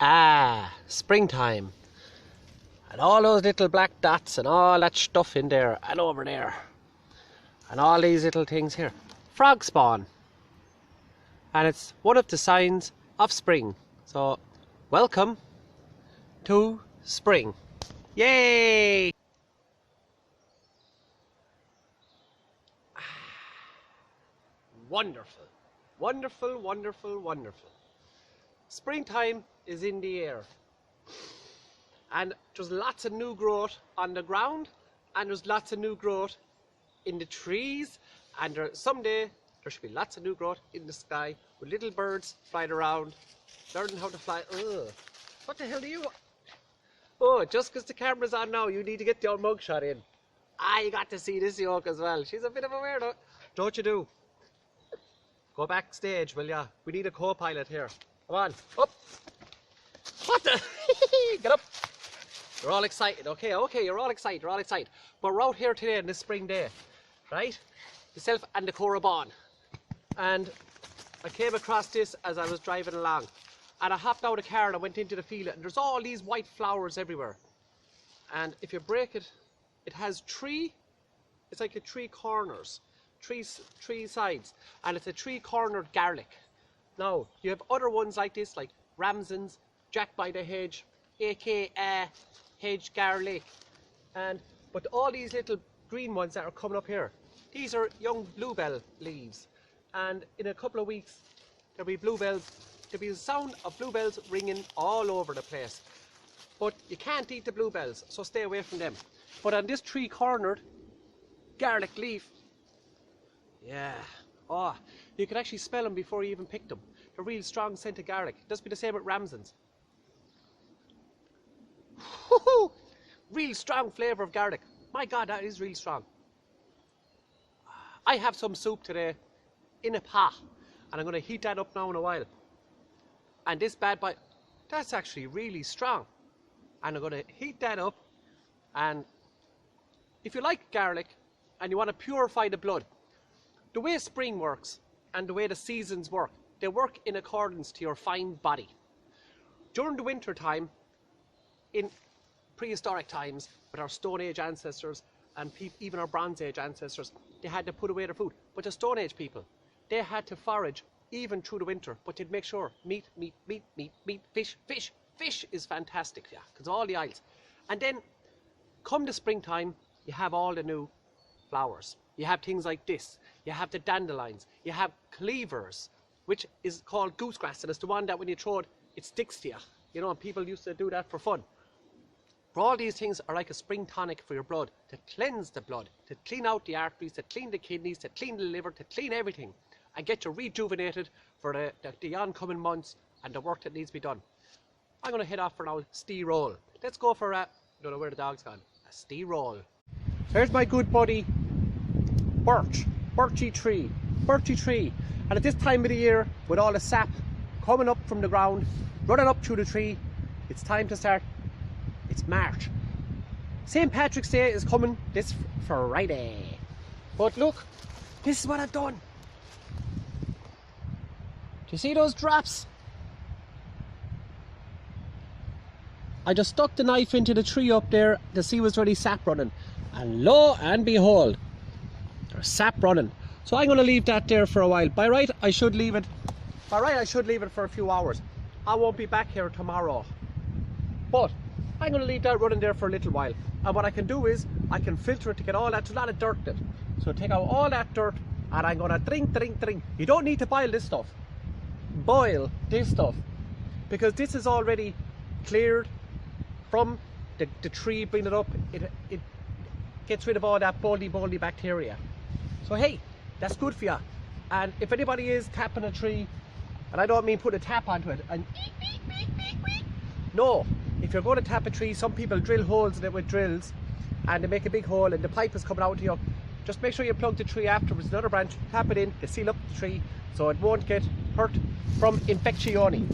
Ah, springtime. And all those little black dots and all that stuff in there and over there. And all these little things here. Frog spawn. And it's one of the signs of spring. So, welcome to spring. Yay! Wonderful. Wonderful, wonderful, wonderful. Springtime is in the air. And there's lots of new growth on the ground, and there's lots of new growth in the trees, and someday there should be lots of new growth in the sky with little birds flying around, learning how to fly. Ugh. What the hell do you want? Oh, just because the camera's on now, you need to get the old mugshot in. Ah, you got to see this yoke as well. She's a bit of a weirdo. Don't you do? Go backstage, will ya? We need a co-pilot here. Come on, up. What the? Get up. You're all excited. Okay, you're all excited, But we're out here today on this spring day, right? Myself and the Cora Bond. And I came across this as I was driving along. And I hopped out of the car and I went into the field, and there's all these white flowers everywhere. And if you break it, it has it's like a three corners, three sides. And it's a three-cornered garlic. Now, you have other ones like this, like Ramson's, Jack by the Hedge, aka hedge garlic, but all these little green ones that are coming up here, these are young bluebell leaves, and in a couple of weeks there'll be the sound of bluebells ringing all over the place. But you can't eat the bluebells, so stay away from them. But on this three-cornered garlic leaf, yeah, oh, you can actually smell them before you even pick them. They're real strong scent of garlic. It does be the same with Ramson's. Real strong flavour of garlic. My God, that is really strong. I have some soup today in a pot, and I'm going to heat that up now in a while. And this bad boy, that's actually really strong. And I'm going to heat that up. And if you like garlic and you want to purify the blood, the way spring works and the way the seasons work, they work in accordance to your fine body. During the winter time, in prehistoric times, with our Stone Age ancestors and even our Bronze Age ancestors, they had to put away their food. But the Stone Age people, they had to forage even through the winter, but they'd make sure meat, fish is fantastic, yeah, because all the aisles. And then, come the springtime, you have all the new flowers. You have things like this. You have the dandelions. You have cleavers, which is called goosegrass, and it's the one that when you throw it, it sticks to you. You know, and people used to do that for fun. But all these things are like a spring tonic for your blood, to cleanse the blood, to clean out the arteries, to clean the kidneys, to clean the liver, to clean everything, and get you rejuvenated for the oncoming months and the work that needs to be done. I'm going to head off for now, steer roll. Let's go for I don't know where the dog's gone, a steer roll. Here's my good buddy, birchy tree. And at this time of the year, with all the sap coming up from the ground, running up through the tree, it's time to start. It's March. St. Patrick's Day is coming this Friday. But look, this is what I've done. Do you see those drops? I just stuck the knife into the tree up there to see was already sap running. And lo and behold, there's sap running. So I'm going to leave that there for a while. By right, I should leave it for a few hours. I won't be back here tomorrow. But I'm going to leave that running there for a little while. And what I can do is, I can filter it to get all that, there's a lot of dirt in it. So take out all that dirt, and I'm going to drink. You don't need to boil this stuff. Boil this stuff. Because this is already cleared from the tree, bring it up. It gets rid of all that moldy bacteria. So hey, that's good for you. And if anybody is tapping a tree, and I don't mean put a tap onto it, and no, if you're going to tap a tree, some people drill holes in it with drills, and they make a big hole, and the pipe is coming out to you. Just make sure you plug the tree afterwards, another branch, tap it in to seal up the tree, so it won't get hurt from infection.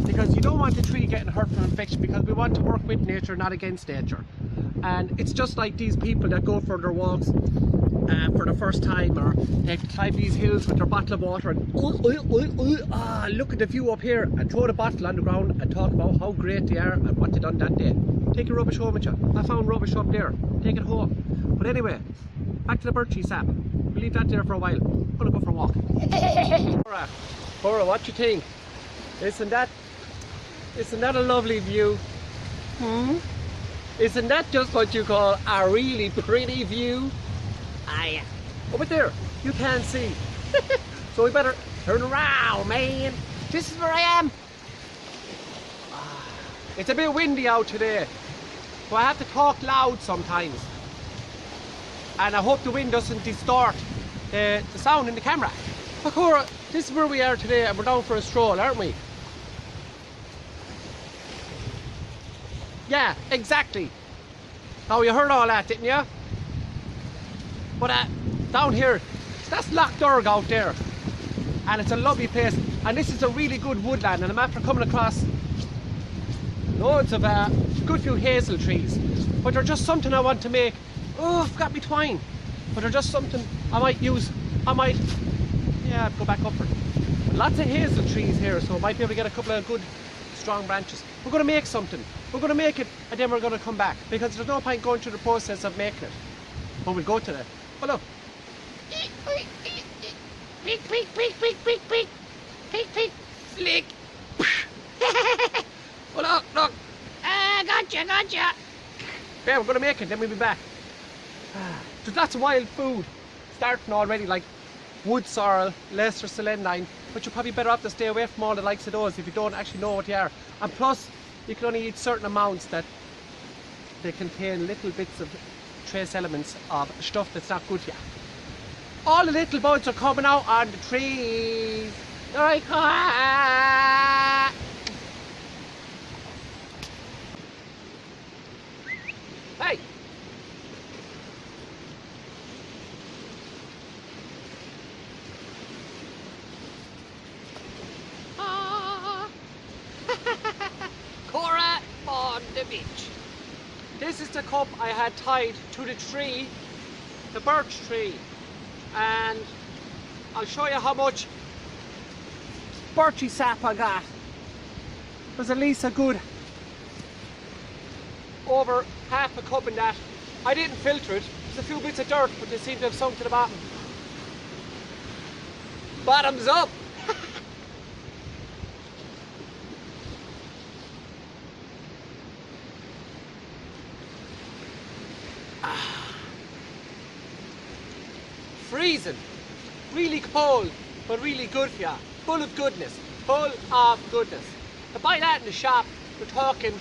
Because you don't want the tree getting hurt from infection, because we want to work with nature, not against nature. And it's just like these people that go for their walks for the first time, or they climb these hills with their bottle of water and look at the view up here, and throw the bottle on the ground and talk about how great they are and what they done that day. Take your rubbish home with you. I found rubbish up there. Take it home. But anyway, back to the birchie sap. We'll leave that there for a while. I'm gonna go for a walk. Cora, what you think? Isn't that a lovely view? Isn't that just what you call a really pretty view? Aye. Over there, you can't see. So we better turn around, man. This is where I am. It's a bit windy out today, so I have to talk loud sometimes. And I hope the wind doesn't distort the sound in the camera. But Cora, this is where we are today, and we're down for a stroll, aren't we? Yeah, exactly. Now you heard all that, didn't you? But down here, that's Loch Durg out there, and it's a lovely place. And this is a really good woodland, and I'm after coming across loads of good few hazel trees. But they're just something I want to make. Oh, I forgot my twine. But they're just something I might use. Yeah, go back up for it. Lots of hazel trees here, so I might be able to get a couple of good strong branches. We're going to make something. We're going to make it, and then we're going to come back, because there's no point going through the process of making it. But we'll go to the... Oh, look. Peek, peek, peek, peek, peek, peek. Peek, peek. Slick. Oh, look. Gotcha. Yeah, we're going to make it, then we'll be back. There's lots of wild food starting already, like wood sorrel, lesser celandine, but you're probably better off to stay away from all the likes of those if you don't actually know what they are. And plus, you can only eat certain amounts that they contain little bits of trace elements of stuff that's not good for you. All the little buds are coming out on the trees. Hey! Cora on the beach. This is the cup I had tied to the tree, the birch tree, and I'll show you how much birchy sap I got. There's at least a good over half a cup in that. I didn't filter it. There's a few bits of dirt, but they seem to have sunk to the bottom. Bottoms up! Freezing, really cold, but really good for you. Full of goodness. To buy that in the shop, we're talking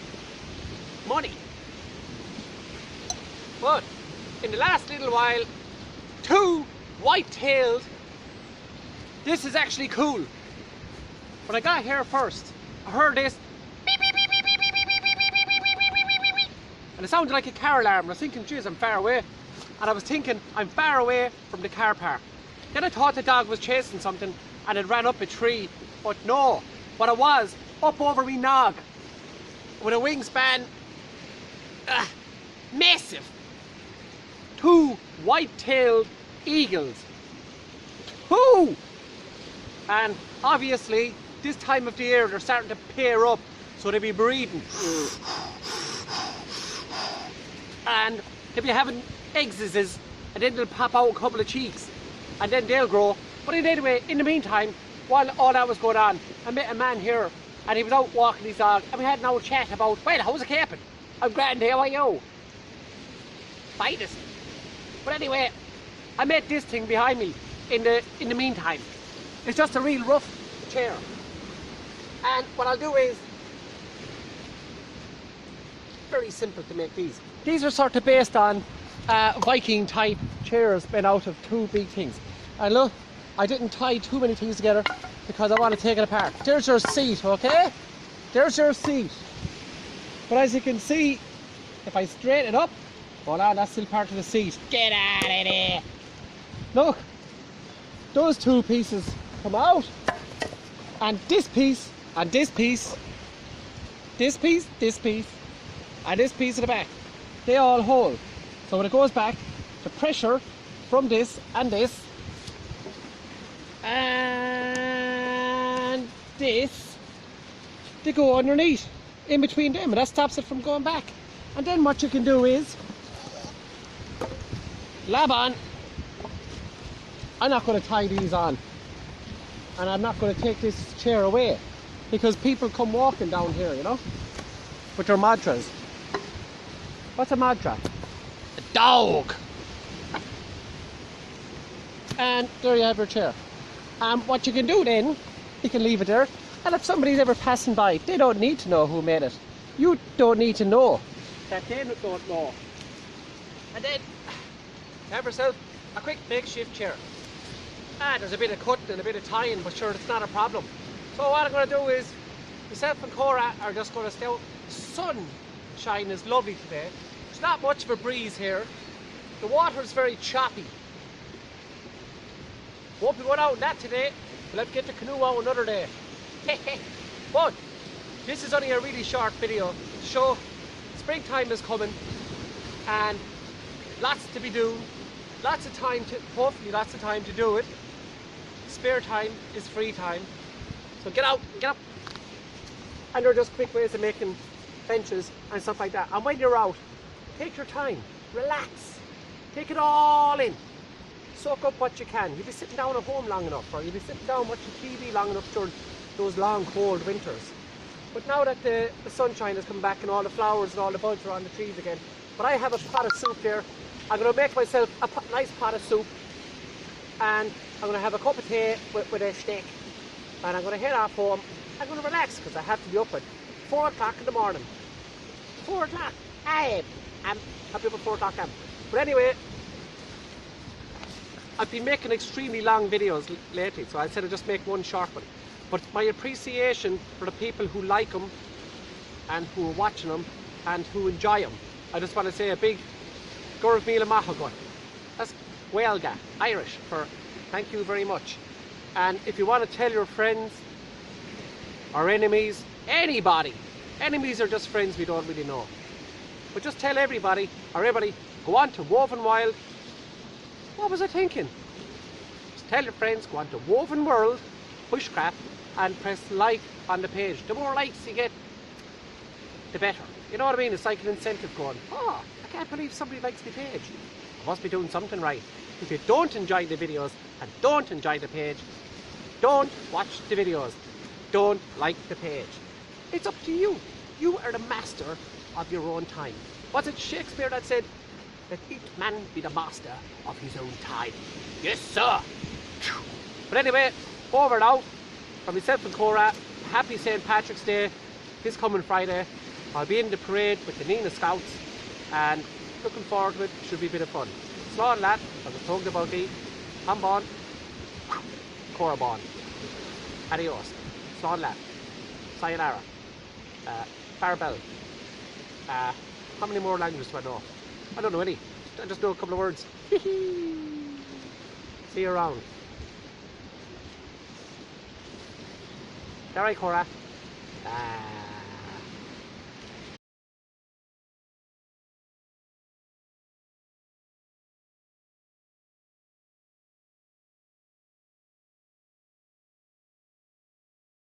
money. But in the last little while, 2 white-tailed. This is actually cool. When I got here first, I heard this, and it sounded like a car alarm. I was thinking, geez, I'm far away. And I was thinking, I'm far away from the car park. Then I thought the dog was chasing something and it ran up a tree. But no, what it was, up over me nog, with a wingspan, massive. 2 white-tailed eagles. 2! And obviously, this time of the year, they're starting to pair up, so they'll be breeding. And they'll be having eggs, and then they'll pop out a couple of cheeks, and then they'll grow. But anyway, in the meantime, while all that was going on, I met a man here, and he was out walking his dog, and we had an old chat about, well, how's it caping? I'm grand, how are you? Finest. But anyway, I met this thing behind me in the meantime. It's just a real rough chair. And what I'll do is, very simple to make these. These are sort of based on Viking type chairs made out of 2 big things. And look, I didn't tie too many things together because I want to take it apart. There's your seat, okay? There's your seat. But as you can see, if I straighten it up, hold on, that's still part of the seat. Get out of there! Look, those 2 pieces come out, and this piece, and this piece, this piece, and this piece at the back, they all hold. So when it goes back, the pressure from this and this and this, they go underneath in between them, and that stops it from going back. And then what you can do is lab on. I'm not going to tie these on, and I'm not going to take this chair away, because people come walking down here, you know, with their madras. What's a madra? A dog. And there you have your chair. What you can do then, you can leave it there, and if somebody's ever passing by, they don't need to know who made it. You don't need to know that they don't know. And then have yourself a quick makeshift chair. There's a bit of cutting and a bit of tying, but sure, it's not a problem. So what I'm going to do is, myself and Cora are just going to stay out. The sunshine is lovely today. There's not much of a breeze here. The water's very choppy. Won't be going out in that today. We'll have to get the canoe out another day. But this is only a really short video to show springtime is coming and lots to be doing. Lots of time to, hopefully lots of time to do it. Spare time is free time. So get out, get up. And they're just quick ways of making benches and stuff like that. And when you're out, take your time, relax, take it all in. Soak up what you can. You'll be sitting down at home long enough, or you'll be sitting down watching TV long enough during those long cold winters. But now that the sunshine has come back and all the flowers and all the buds are on the trees again, but I have a pot of soup there. I'm going to make myself a nice pot of soup, and I'm going to have a cup of tea with a steak, and I'm going to head off home. I'm going to relax because I have to be up at 4 o'clock in the morning. 4 o'clock. I'm happy about 4 o'clock. But anyway, I've been making extremely long videos lately, so I said I'd just make one short one. But my appreciation for the people who like them and who are watching them and who enjoy them, I just want to say a big Gurv Mila Mahagun. That's Welga, Irish, for thank you very much. And if you want to tell your friends or enemies, anybody, enemies are just friends we don't really know, but just tell everybody, or everybody, go on to Woven Wild. What was I thinking? Just tell your friends, go on to Woven World Bushcraft and press like on the page. The more likes you get, the better. You know what I mean? It's like an incentive going, oh, I can't believe somebody likes my page. I must be doing something right. If you don't enjoy the videos and don't enjoy the page, don't watch the videos. Don't like the page. It's up to you. You are the master of your own time. Was it Shakespeare that said, let each man be the master of his own time? Yes, sir. But anyway, over now, from myself and Cora, happy St. Patrick's Day this coming Friday. I'll be in the parade with the Nina Scouts and looking forward to it. Should be a bit of fun. Slán lad, I was talking about the Hambon, Cora Bon. Adios. Slán lad. Sayonara. Farewell. How many more languages do I know? I don't know any. I just know a couple of words. See you around. Alright, Cora. Bye.